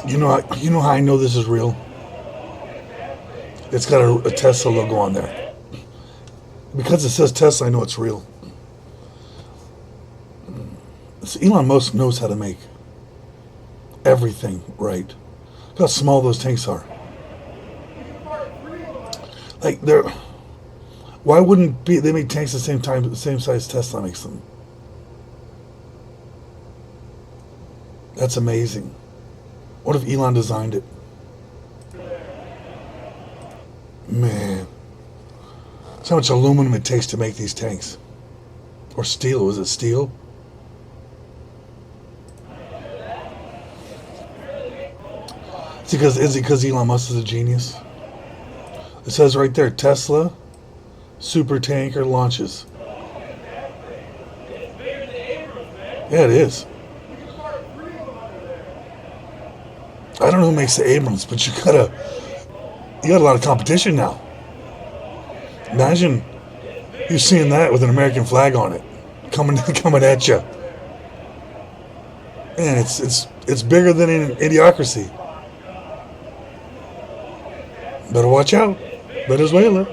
You know how I know this is real? It's got a Tesla logo on there. Because it says Tesla, I know it's real. So Elon Musk knows how to make everything right. Look how small those tanks are. Like they're. Why wouldn't they make tanks the same size Tesla makes them? That's amazing. What if Elon designed it? Man, that's how much aluminum it takes to make these tanks. Or steel. Was it steel? Is it because Elon Musk is a genius? It says right there, Tesla super tanker launches. Yeah, it is. I don't know who makes the Abrams, but you got a lot of competition now. Imagine you seeing that with an American flag on it, coming at you. Man, it's bigger than an idiocracy. Better watch out, Venezuela.